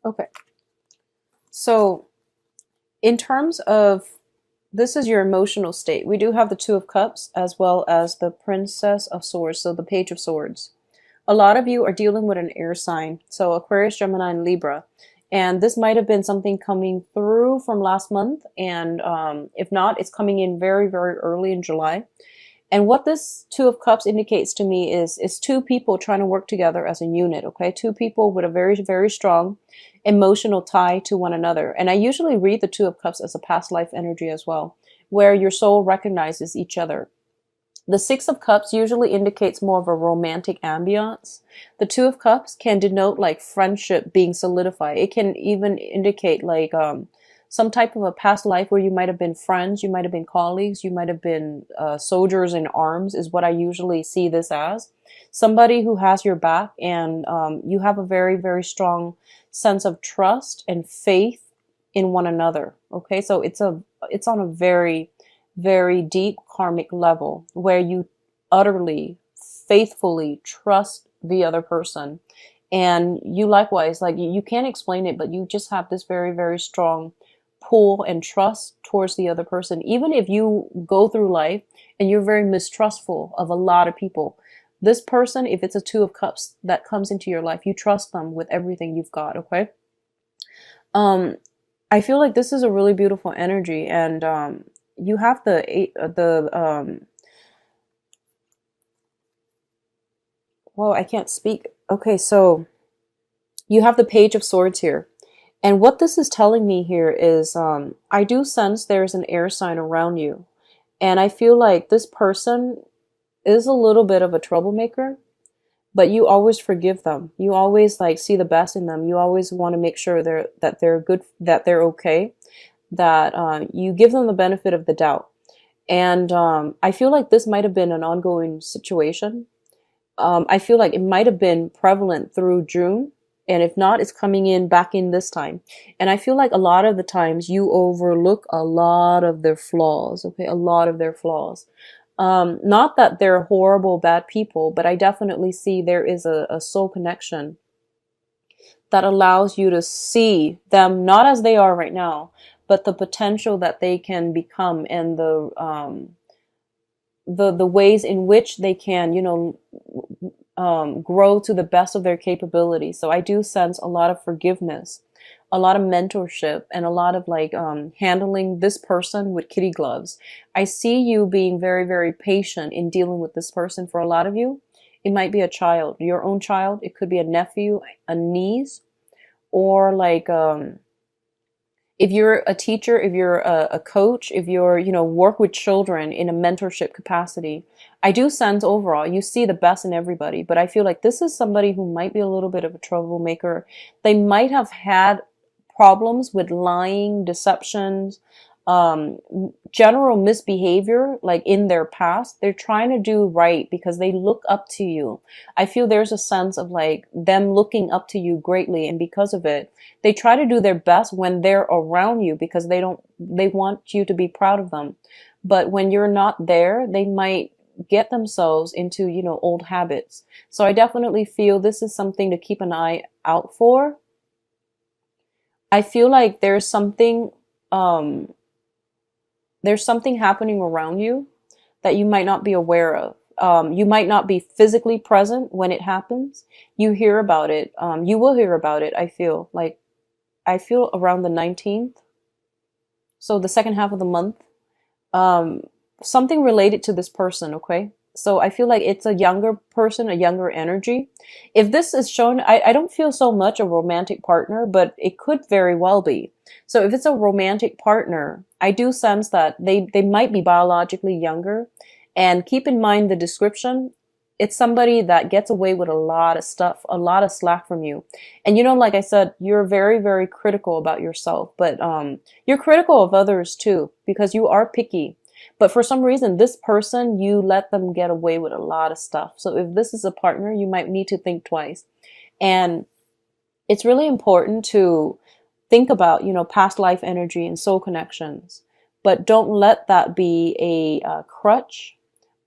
Okay. So in terms of, this is your emotional state. We do have the Two of Cups as well as the Princess of Swords, so the Page of Swords. A lot of you are dealing with an air sign, so Aquarius, Gemini, and Libra. And this might have been something coming through from last month, and if not, it's coming in very, very early in July. And what this Two of Cups indicates to me is two people trying to work together as a unit, okay? Two people with a very, very strong emotional tie to one another. And I usually read the Two of Cups as a past life energy as well, where your soul recognizes each other. The Six of Cups usually indicates more of a romantic ambiance. The Two of Cups can denote like friendship being solidified. It can even indicate like some type of a past life where you might have been friends, you might have been colleagues, you might have been soldiers in arms, is what I usually see this as. Somebody who has your back, and you have a very, very strong sense of trust and faith in one another. Okay, so it's on a very, very deep karmic level where you utterly, faithfully trust the other person. And you likewise, like you can't explain it, but you just have this very, very strong pull and trust towards the other person. Even if you go through life and you're very mistrustful of a lot of people, this person, if it's a Two of Cups that comes into your life, you trust them with everything you've got. Okay. Um, I feel like this is a really beautiful energy, and you have well, I can't speak. Okay, so you have the Page of Swords here. And what this is telling me here is I do sense there's an air sign around you. And I feel like this person is a little bit of a troublemaker, but you always forgive them. You always like see the best in them. You always want to make sure they're good, that they're okay, that you give them the benefit of the doubt. And I feel like this might have been an ongoing situation. I feel like it might have been prevalent through June. And if not, it's coming in back in this time. And I feel like a lot of the times you overlook a lot of their flaws, okay? A lot of their flaws. Not that they're horrible, bad people, but I definitely see there is a soul connection that allows you to see them not as they are right now, but the potential that they can become, and the ways in which they can, grow to the best of their capability. So I do sense a lot of forgiveness, a lot of mentorship, and a lot of like handling this person with kitty gloves. I see you being very, very patient in dealing with this person. For a lot of you, it might be a child, your own child. It could be a nephew, a niece, or like if you're a teacher, if you're a coach, if you're, work with children in a mentorship capacity, I do sense overall you see the best in everybody, but I feel like this is somebody who might be a little bit of a troublemaker. They might have had problems with lying, deceptions, um, general misbehavior, like in their past. They're trying to do right because they look up to you. I feel there's a sense of like them looking up to you greatly, and because of it, they try to do their best when they're around you because they want you to be proud of them. But when you're not there, they might get themselves into, old habits. So I definitely feel this is something to keep an eye out for. I feel like um, there's something happening around you that you might not be aware of. You might not be physically present when it happens. You hear about it. You will hear about it. I feel around the 19th. So the second half of the month, um, something related to this person. Okay. So I feel like it's a younger person, a younger energy. If this is shown, I don't feel so much a romantic partner, but it could very well be. So if it's a romantic partner, I do sense that they might be biologically younger. And keep in mind the description. It's somebody that gets away with a lot of stuff, a lot of slack from you. And like I said, you're very, very critical about yourself, but you're critical of others too, because you are picky. But for some reason, this person, you let them get away with a lot of stuff. So if this is a partner, you might need to think twice. And it's really important to think about, past life energy and soul connections, but don't let that be a crutch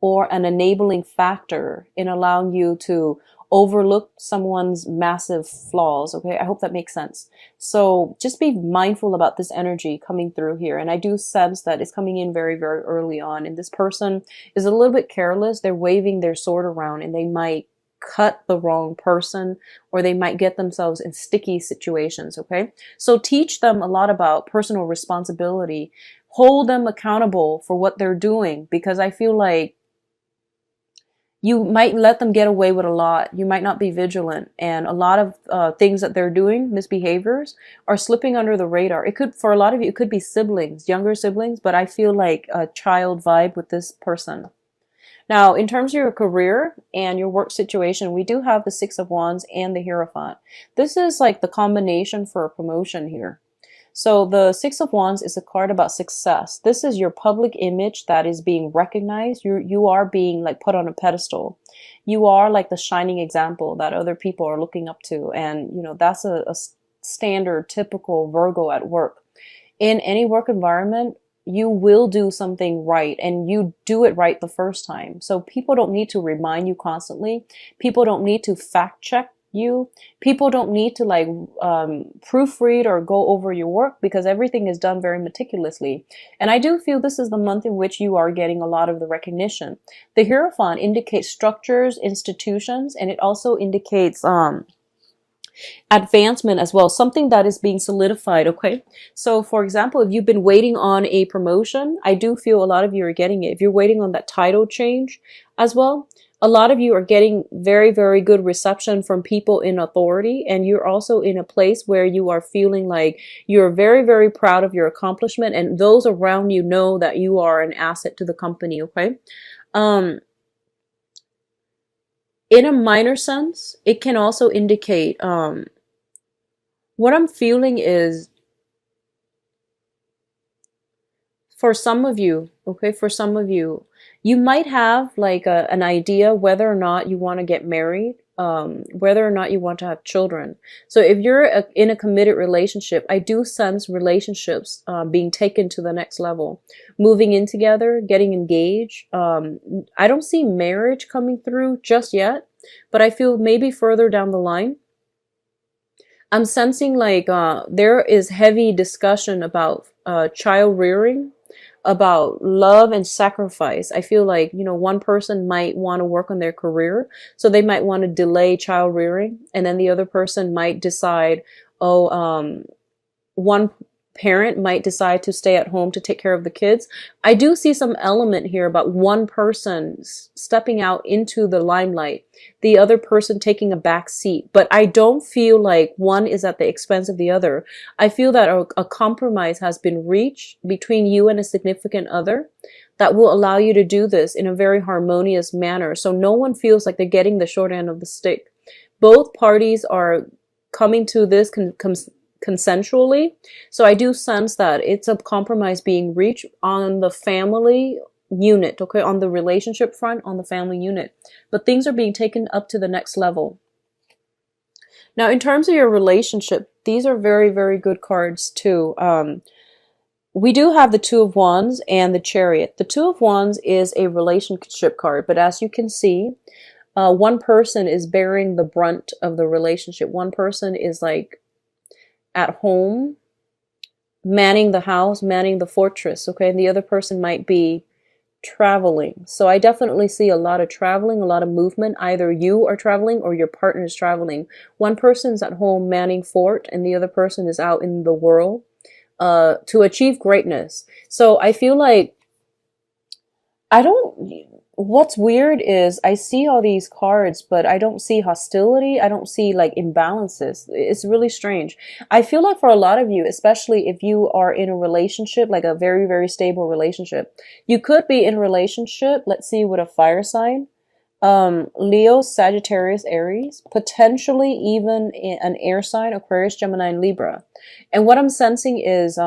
or an enabling factor in allowing you to overlook someone's massive flaws. Okay, I hope that makes sense. So just be mindful about this energy coming through here. And I do sense that it's coming in very, very early on. And this person is a little bit careless. They're waving their sword around, and they might cut the wrong person, or they might get themselves in sticky situations. Okay, so teach them a lot about personal responsibility. Hold them accountable for what they're doing, because I feel like you might let them get away with a lot. You might not be vigilant, and a lot of things that they're doing, misbehaviors, are slipping under the radar. It could, for a lot of you, it could be siblings, younger siblings, but I feel like a child vibe with this person. Now, in terms of your career and your work situation, we do have the Six of Wands and the Hierophant. This is like the combination for a promotion here. So the Six of Wands is a card about success. This is your public image that is being recognized. You are being like put on a pedestal. You are like the shining example that other people are looking up to. And, you know, that's a standard, typical Virgo at work. In any work environment, you will do something right, and you do it right the first time. So people don't need to remind you constantly. People don't need to fact check you. People don't need to like proofread or go over your work, because everything is done very meticulously. And I do feel this is the month in which you are getting a lot of the recognition. The Hierophant indicates structures, institutions, and it also indicates advancement as well, something that is being solidified. Okay, so for example, if you've been waiting on a promotion, I do feel a lot of you are getting it. If you're waiting on that title change as well, a lot of you are getting very, very good reception from people in authority, and you're also in a place where you are feeling like you're very, very proud of your accomplishment, and those around you know that you are an asset to the company. Okay, in a minor sense, it can also indicate what I'm feeling is, for some of you, okay, for some of you, you might have like an idea whether or not you want to get married, whether or not you want to have children. So if you're in a committed relationship, I do sense relationships being taken to the next level, moving in together, getting engaged. I don't see marriage coming through just yet, but I feel maybe further down the line. I'm sensing like there is heavy discussion about child rearing, about love and sacrifice. I feel like, you know, one person might want to work on their career, so they might want to delay child rearing, and then the other person might decide, oh, one parent might decide to stay at home to take care of the kids. I do see some element here about one person stepping out into the limelight, the other person taking a back seat. But I don't feel like one is at the expense of the other. I feel that a compromise has been reached between you and a significant other that will allow you to do this in a very harmonious manner. So no one feels like they're getting the short end of the stick. Both parties are coming to this consensually. So I do sense that it's a compromise being reached on the family unit, okay, on the relationship front, on the family unit. But things are being taken up to the next level. Now, in terms of your relationship, these are very, very good cards too. We do have the Two of Wands and the Chariot. The Two of Wands is a relationship card, but as you can see, one person is bearing the brunt of the relationship. One person is like at home, manning the house, manning the fortress, okay? And the other person might be traveling. So I definitely see a lot of traveling, a lot of movement. Either you are traveling or your partner is traveling. One person's at home manning fort, and the other person is out in the world to achieve greatness. So I feel like what's weird is I see all these cards, but I don't see hostility. I don't see like imbalances. It's really strange. I feel like for a lot of you, especially if you are in a relationship, like a very, very stable relationship, you could be in a relationship, let's see, with a fire sign, Leo, Sagittarius, Aries, potentially even an air sign, Aquarius, Gemini, and Libra. And what I'm sensing is,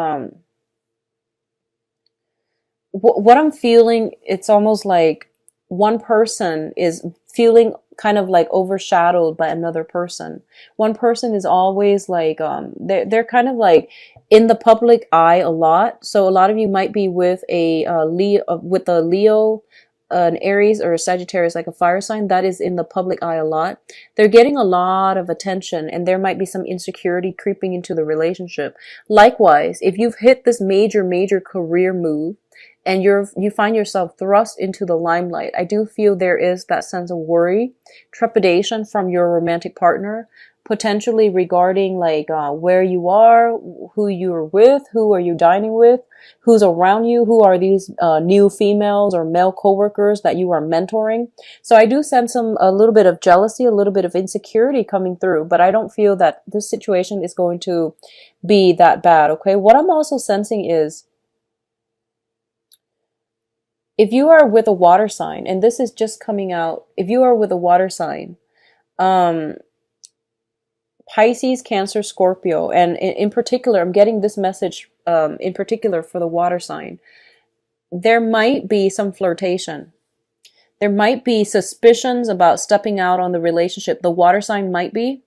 what I'm feeling, it's almost like one person is feeling kind of like overshadowed by another person. One person is always like, they're kind of like in the public eye a lot. So a lot of you might be with a Leo, an Aries or a Sagittarius, like a fire sign, that is in the public eye a lot. They're getting a lot of attention, and there might be some insecurity creeping into the relationship. Likewise, if you've hit this major career move and you find yourself thrust into the limelight, I do feel there is that sense of worry, trepidation from your romantic partner, potentially regarding like where you are, who you're with, who are you dining with, who's around you, who are these new females or male coworkers that you are mentoring. So I do sense a little bit of jealousy, a little bit of insecurity coming through, but I don't feel that this situation is going to be that bad. Okay, what I'm also sensing is, if you are with a water sign, and this is just coming out, if you are with a water sign, Pisces, Cancer, Scorpio, and in particular, I'm getting this message in particular for the water sign. There might be some flirtation. There might be suspicions about stepping out on the relationship. The water sign might be.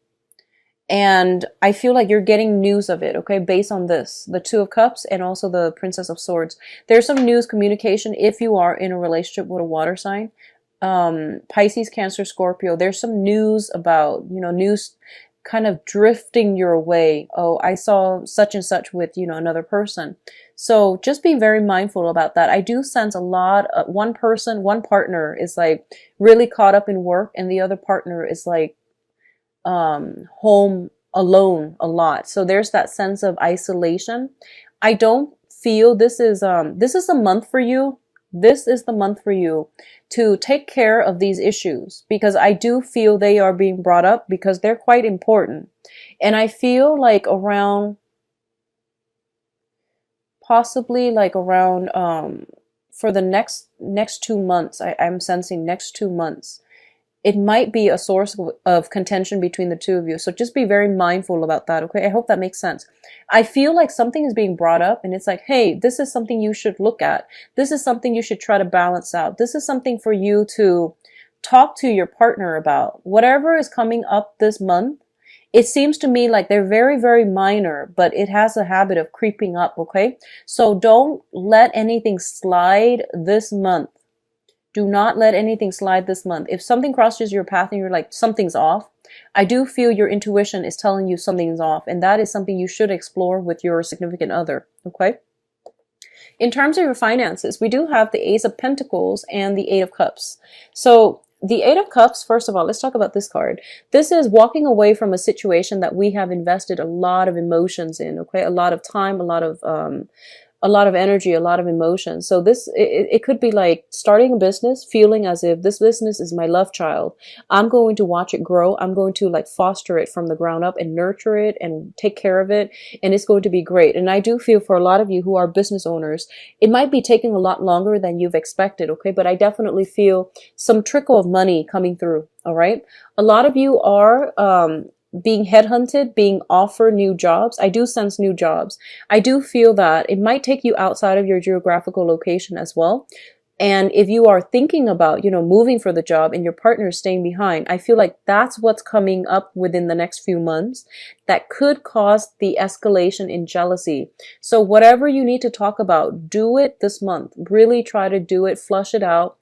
And I feel like you're getting news of it, okay, based on this, the Two of Cups and also the Princess of Swords. There's some news communication if you are in a relationship with a water sign. Pisces, Cancer, Scorpio, there's some news about, news kind of drifting your way. Oh, I saw such and such with, another person. So just be very mindful about that. I do sense a lot of one partner is like really caught up in work, and the other partner is like home alone a lot. So there's that sense of isolation. I don't feel this is a month for you. This is the month for you to take care of these issues, because I do feel they are being brought up because they're quite important. And I feel like possibly around for the next 2 months, I'm sensing next 2 months, it might be a source of contention between the two of you. So just be very mindful about that, okay? I hope that makes sense. I feel like something is being brought up, and it's like, hey, this is something you should look at. This is something you should try to balance out. This is something for you to talk to your partner about. Whatever is coming up this month, it seems to me like they're very minor, but it has a habit of creeping up, okay? So don't let anything slide this month. Do not let anything slide this month. If something crosses your path and you're like, something's off, I do feel your intuition is telling you something's off, and that is something you should explore with your significant other, okay? In terms of your finances, we do have the Ace of Pentacles and the Eight of Cups. So the Eight of Cups, first of all, let's talk about this card. This is walking away from a situation that we have invested a lot of emotions in, okay? A lot of time, a lot of energy, a lot of emotion. So this, it could be like starting a business, feeling as if this business is my love child. I'm going to watch it grow. I'm going to like foster it from the ground up and nurture it and take care of it. And it's going to be great. And I do feel for a lot of you who are business owners, it might be taking a lot longer than you've expected. Okay. But I definitely feel some trickle of money coming through. All right. A lot of you are, being headhunted, being offered new jobs. I do sense new jobs. I do feel that it might take you outside of your geographical location as well. And if you are thinking about, moving for the job and your partner is staying behind, I feel like that's what's coming up within the next few months that could cause the escalation in jealousy. So whatever you need to talk about, do it this month. Really try to do it, flush it out,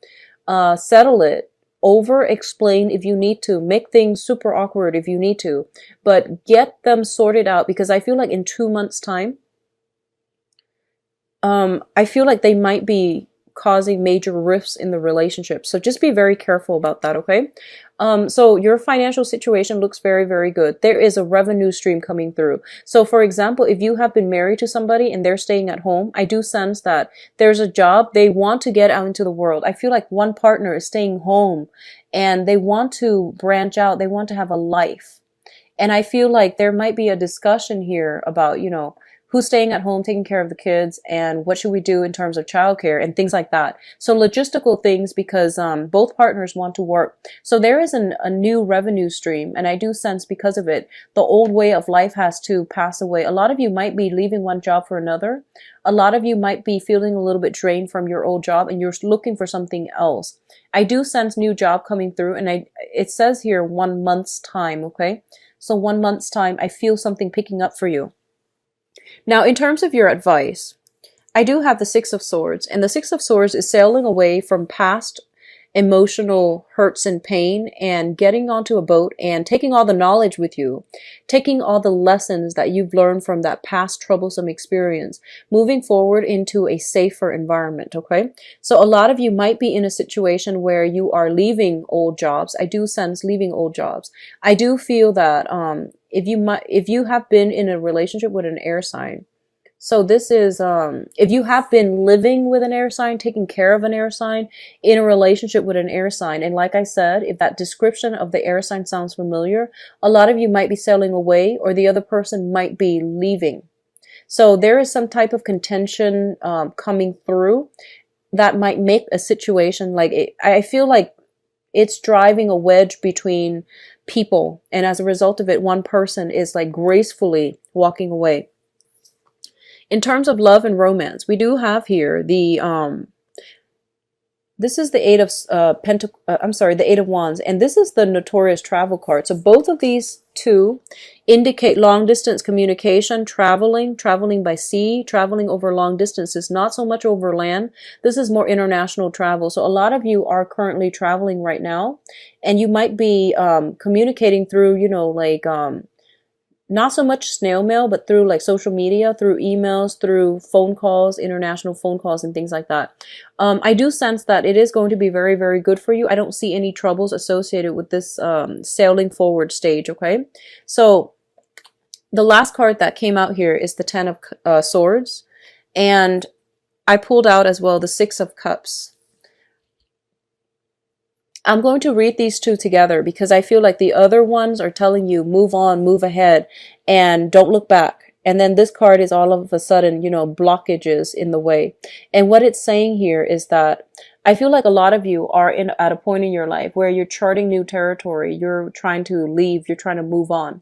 settle it. Over explain if you need to, make things super awkward if you need to, but get them sorted out, because I feel like in 2 months time, I feel like they might be causing major rifts in the relationship. So just be very careful about that, okay? So your financial situation looks very good. There is a revenue stream coming through. So for example, if you have been married to somebody and they're staying at home, I do sense that there's a job they want to get out into the world. I feel like one partner is staying home and they want to branch out. They want to have a life. And I feel like there might be a discussion here about, who's staying at home, taking care of the kids, and what should we do in terms of childcare and things like that. So logistical things, because both partners want to work. So there is a new revenue stream, and I do sense because of it, the old way of life has to pass away. A lot of you might be leaving one job for another. A lot of you might be feeling a little bit drained from your old job and you're looking for something else. I do sense new job coming through, and it says here 1 month's time, okay? So 1 month's time, I feel something picking up for you. Now, in terms of your advice, I do have the Six of Swords, and the Six of Swords is sailing away from past emotional hurts and pain, and getting onto a boat and taking all the knowledge with you, taking all the lessons that you've learned from that past troublesome experience, moving forward into a safer environment. Okay, so a lot of you might be in a situation where you are leaving old jobs. I do sense leaving old jobs. I do feel that if you have been in a relationship with an air sign, so this is, if you have been living with an air sign, taking care of an air sign, in a relationship with an air sign, and like I said, if that description of the air sign sounds familiar, a lot of you might be sailing away, or the other person might be leaving. So there is some type of contention coming through that might make a situation like I feel like it's driving a wedge between people, and as a result of it, one person is like gracefully walking away. In terms of love and romance, we do have here the this is the Eight of the Eight of Wands, and this is the notorious travel card. So both of these two indicate long distance communication, traveling by sea, traveling over long distances, not so much over land. This is more international travel. So a lot of you are currently traveling right now, and you might be communicating through, you know, like not so much snail mail, but through like social media, through emails, through phone calls, international phone calls, and things like that. I do sense that it is going to be very, very good for you. I don't see any troubles associated with this sailing forward stage, okay? So the last card that came out here is the Ten of Swords, and I pulled out as well the Six of Cups. I'm going to read these two together because I feel like the other ones are telling you move on, move ahead, and don't look back. And then this card is all of a sudden, you know, blockages in the way. And what it's saying here is that I feel like a lot of you are at a point in your life where you're charting new territory. You're trying to leave. You're trying to move on.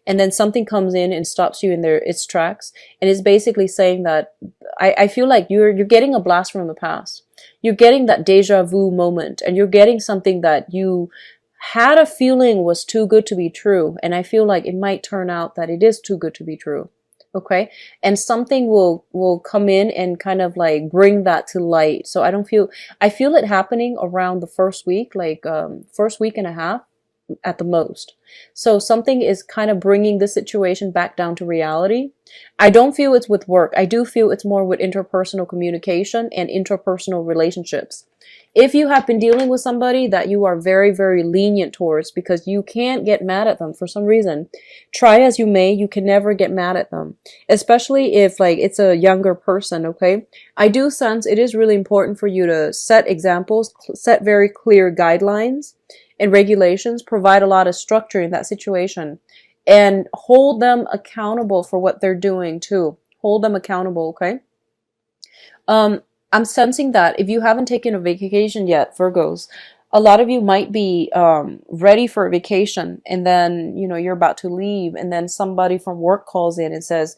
And then something comes in and stops you in its tracks. And it's basically saying that I feel like you're getting a blast from the past. You're getting that deja vu moment, and you're getting something that you had a feeling was too good to be true. And I feel like it might turn out that it is too good to be true. Okay. And something will come in and kind of like bring that to light. So I feel it happening around the first week, like, first week and a half at the most. So something is kind of bringing the situation back down to reality. I don't feel it's with work. I do feel it's more with interpersonal communication and interpersonal relationships. If you have been dealing with somebody that you are very, very lenient towards because you can't get mad at them for some reason, try as you may, you can never get mad at them. Especially if like it's a younger person, okay? I do sense it is really important for you to set examples, set very clear guidelines and regulations, provide a lot of structure in that situation, and hold them accountable for what they're doing too. Hold them accountable, okay? I'm sensing that if you haven't taken a vacation yet, Virgos, a lot of you might be ready for a vacation, and then, you know, you're about to leave, and then somebody from work calls in and says,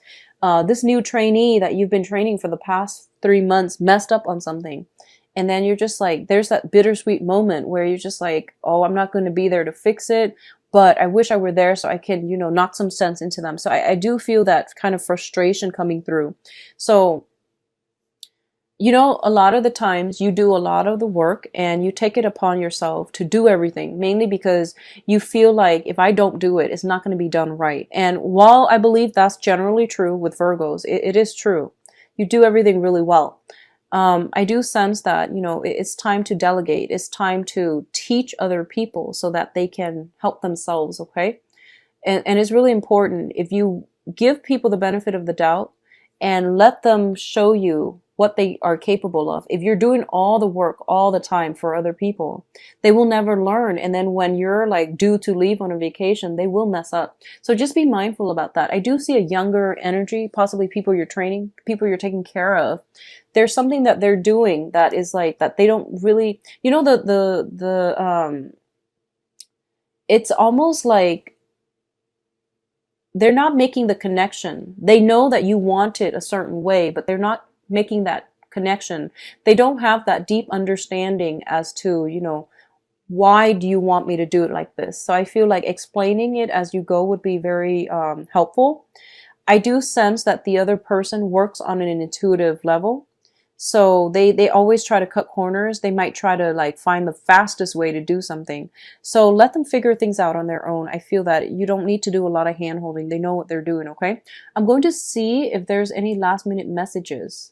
this new trainee that you've been training for the past 3 months messed up on something. And then you're just like, there's that bittersweet moment where you're just like, oh, I'm not going to be there to fix it, but I wish I were there so I can, you know, knock some sense into them. So I do feel that kind of frustration coming through. So, you know, a lot of the times you do a lot of the work and you take it upon yourself to do everything, mainly because you feel like if I don't do it, it's not going to be done right. And while I believe that's generally true with Virgos, it is true. You do everything really well. I do sense that, you know, it's time to delegate. It's time to teach other people so that they can help themselves, okay? And it's really important if you give people the benefit of the doubt and let them show you what they are capable of. If you're doing all the work all the time for other people, they will never learn. And then when you're like due to leave on a vacation, they will mess up. So just be mindful about that. I do see a younger energy, possibly people you're training, people you're taking care of. There's something that they're doing that is like that they don't really, you know, it's almost like they're not making the connection. They know that you want it a certain way, but they're not making that connection. They don't have that deep understanding as to, you know, why do you want me to do it like this? So I feel like explaining it as you go would be very helpful. I do sense that the other person works on an intuitive level. So they always try to cut corners. They might try to like find the fastest way to do something. So let them figure things out on their own. I feel that you don't need to do a lot of hand holding. They know what they're doing, okay? I'm going to see if there's any last minute messages.